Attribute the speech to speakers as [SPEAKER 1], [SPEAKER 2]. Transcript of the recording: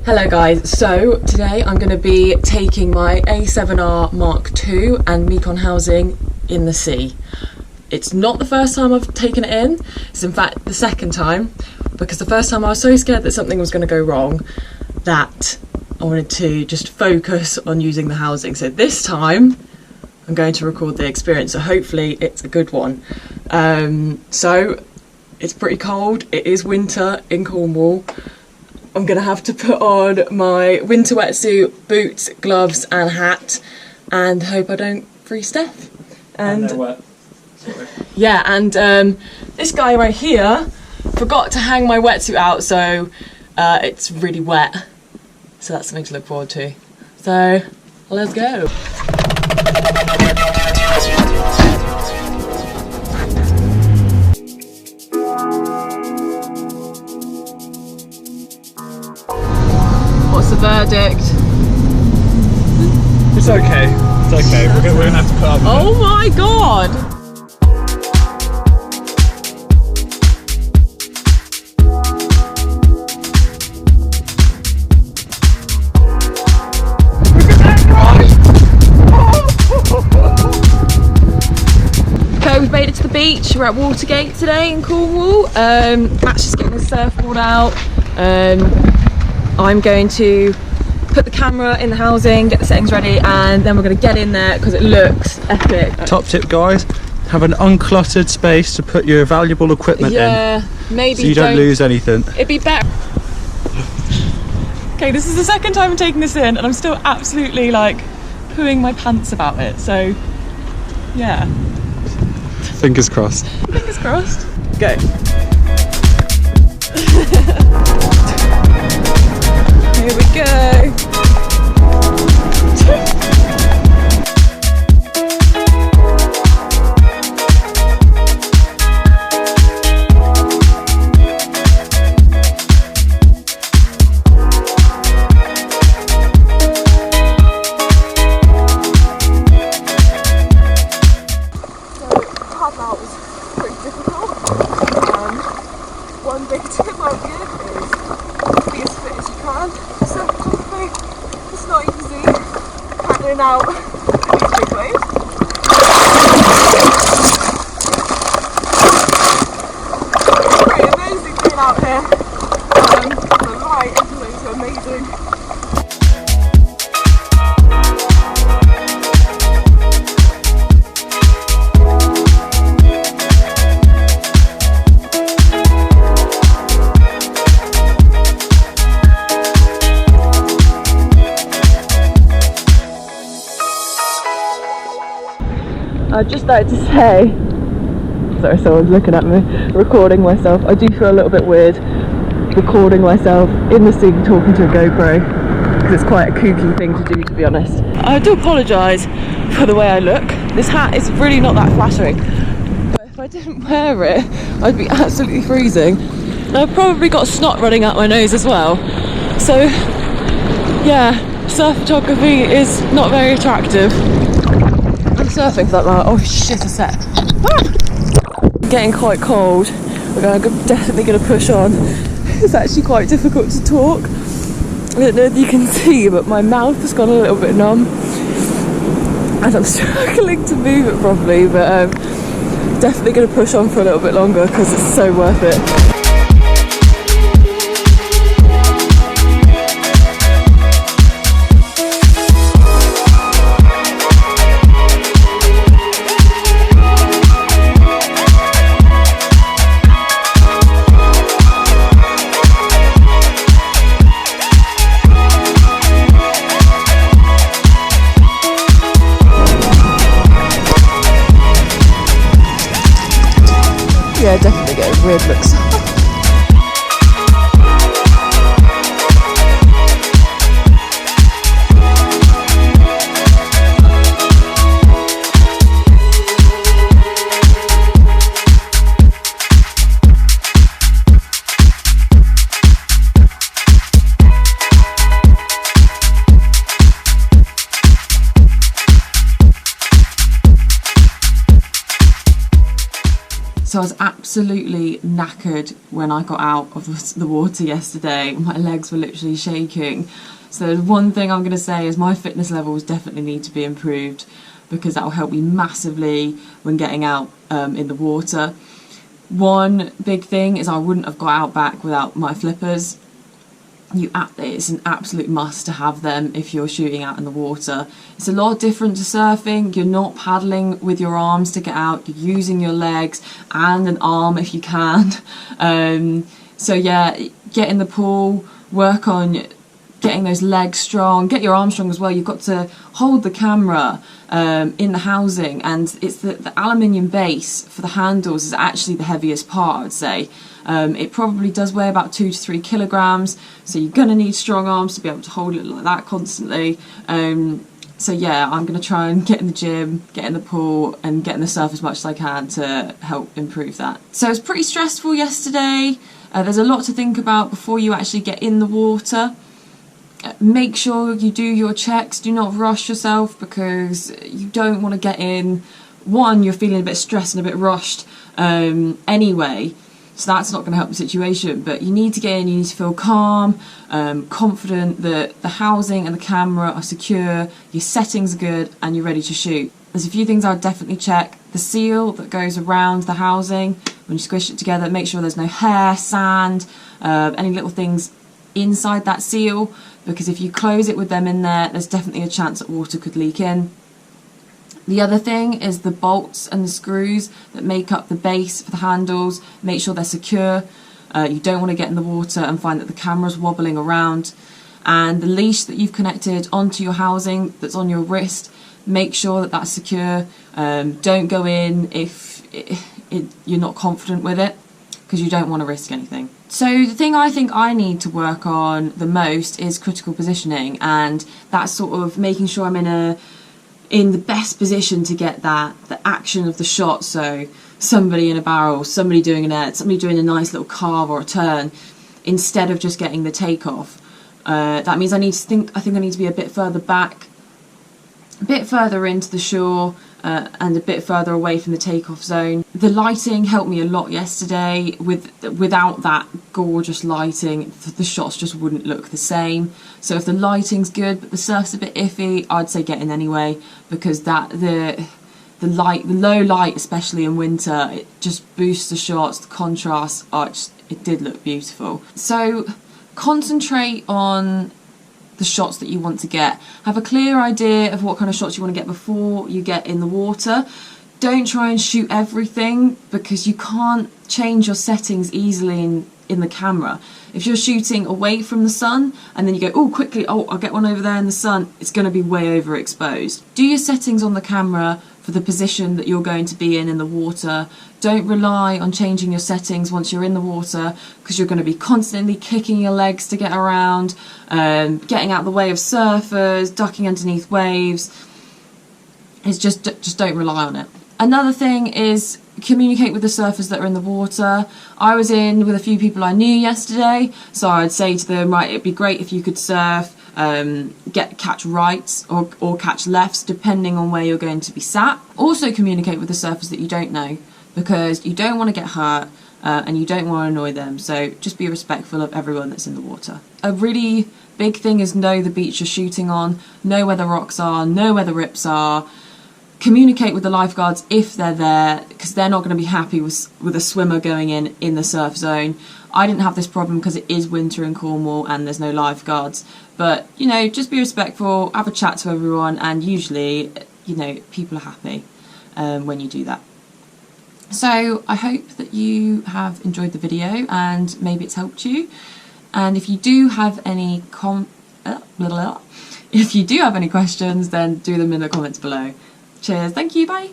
[SPEAKER 1] Hello guys, so today I'm going to be taking my A7Rii Mark II and Meikon housing in the sea. It's not the first time I've taken it in, it's in fact the second time, because the first time I was so scared that something was going to go wrong that I wanted to just focus on using the housing. So this time I'm going to record the experience, so hopefully it's a good one. So it's pretty cold, it is winter in Cornwall. I'm going to have to put on my winter wetsuit, boots, gloves and hat and hope I don't freeze to death. And wet. Yeah, and this guy right here forgot to hang my wetsuit out, so it's really wet. So that's something to look forward to. So let's go. What's the verdict?
[SPEAKER 2] It's okay. It's okay. We're gonna have to put up with
[SPEAKER 1] Oh my god! Okay, we've made it to the beach. We're at Watergate today in Cornwall. Matt's just getting his surfboard out. I'm going to put the camera in the housing, get the settings ready, and then we're going to get in there because it looks epic.
[SPEAKER 2] Top tip, guys, have an uncluttered space to put your valuable equipment in.
[SPEAKER 1] Yeah, maybe
[SPEAKER 2] so you don't lose anything.
[SPEAKER 1] It'd be better. Okay, this is the second time I'm taking this in and I'm still absolutely like pooing my pants about it, so yeah.
[SPEAKER 2] Fingers crossed.
[SPEAKER 1] Fingers crossed. Go. Here we go. One big tip I'll give is be as fit as you can. Surfing, it's not easy. Paddling out these big waves. It's pretty amazing being out here. The light is always amazing. I'd just like to say, sorry, someone's looking at me, recording myself. I do feel a little bit weird recording myself in the sea talking to a GoPro, because it's quite a kooky thing to do, to be honest. I do apologise for the way I look. This hat is really not that flattering, but if I didn't wear it, I'd be absolutely freezing. And I've probably got snot running out my nose as well. So, yeah, surf photography is not very attractive. Surfing for that matter. Oh shit, a sec. Ah! Getting quite cold. I'm definitely going to push on. It's actually quite difficult to talk. I don't know if you can see, but my mouth has gone a little bit numb and I'm struggling to move it properly, but definitely going to push on for a little bit longer because it's so worth it. Yeah, definitely getting weird looks. So I was absolutely knackered when I got out of the water yesterday. My legs were literally shaking. So one thing I'm going to say is my fitness levels definitely need to be improved, because that will help me massively when getting out in the water. One big thing is I wouldn't have got out back without my flippers. It's an absolute must to have them if you're shooting out in the water. It's a lot different to surfing. You're not paddling with your arms to get out, you're using your legs and an arm if you can. So yeah, get in the pool, work on getting those legs strong, get your arms strong as well. You've got to hold the camera in the housing, and it's the aluminium base for the handles is actually the heaviest part, I would say. It probably does weigh about 2 to 3 kilograms, so you're going to need strong arms to be able to hold it like that constantly. So yeah, I'm going to try and get in the gym, get in the pool and get in the surf as much as I can to help improve that. So it's pretty stressful yesterday. There's a lot to think about before you actually get in the water. Make sure you do your checks, do not rush yourself, because you don't want to get in. One, you're feeling a bit stressed and a bit rushed anyway, so that's not going to help the situation. But you need to get in, you need to feel calm, confident that the housing and the camera are secure, your settings are good and you're ready to shoot. There's a few things I would definitely check. The seal that goes around the housing, when you squish it together, make sure there's no hair, sand, any little things inside that seal, because if you close it with them in there, there's definitely a chance that water could leak in. The other thing is the bolts and the screws that make up the base for the handles. Make sure they're secure. You don't want to get in the water and find that the camera's wobbling around. And the leash that you've connected onto your housing that's on your wrist, make sure that that's secure. Don't go in if you're not confident with it, because you don't want to risk anything. So the thing I think I need to work on the most is critical positioning, and that's sort of making sure I'm in the best position to get the action of the shot. So somebody in a barrel, somebody doing an edge, somebody doing a nice little carve or a turn, instead of just getting the takeoff. That means I think I need to be a bit further back, a bit further into the shore, and a bit further away from the takeoff zone. The lighting helped me a lot yesterday. Without that gorgeous lighting, the shots just wouldn't look the same. So if the lighting's good but the surf's a bit iffy, I'd say get in anyway, because the low light, especially in winter, it just boosts the shots. The contrast, it did look beautiful. So concentrate on the shots that you want to get. Have a clear idea of what kind of shots you want to get before you get in the water. Don't try and shoot everything, because you can't change your settings easily in the camera. If you're shooting away from the sun and then you go, oh quickly, I'll get one over there in the sun, it's going to be way overexposed. Do your settings on the camera for the position that you're going to be in the water. Don't rely on changing your settings once you're in the water, because you're going to be constantly kicking your legs to get around, getting out of the way of surfers, ducking underneath waves. It's just don't rely on it. Another thing is communicate with the surfers that are in the water. I was in with a few people I knew yesterday, so I'd say to them, right, it'd be great if you could surf, catch rights or catch lefts, depending on where you're going to be sat. Also communicate with the surfers that you don't know, because you don't want to get hurt and you don't want to annoy them. So just be respectful of everyone that's in the water. A really big thing is know the beach you're shooting on, know where the rocks are, know where the rips are. Communicate with the lifeguards if they're there, because they're not going to be happy with a swimmer going in the surf zone. I didn't have this problem because it is winter in Cornwall and there's no lifeguards. But, you know, just be respectful, have a chat to everyone, and usually, you know, people are happy when you do that. So I hope that you have enjoyed the video and maybe it's helped you. And if you do have any questions, then do them in the comments below. Cheers, thank you, bye.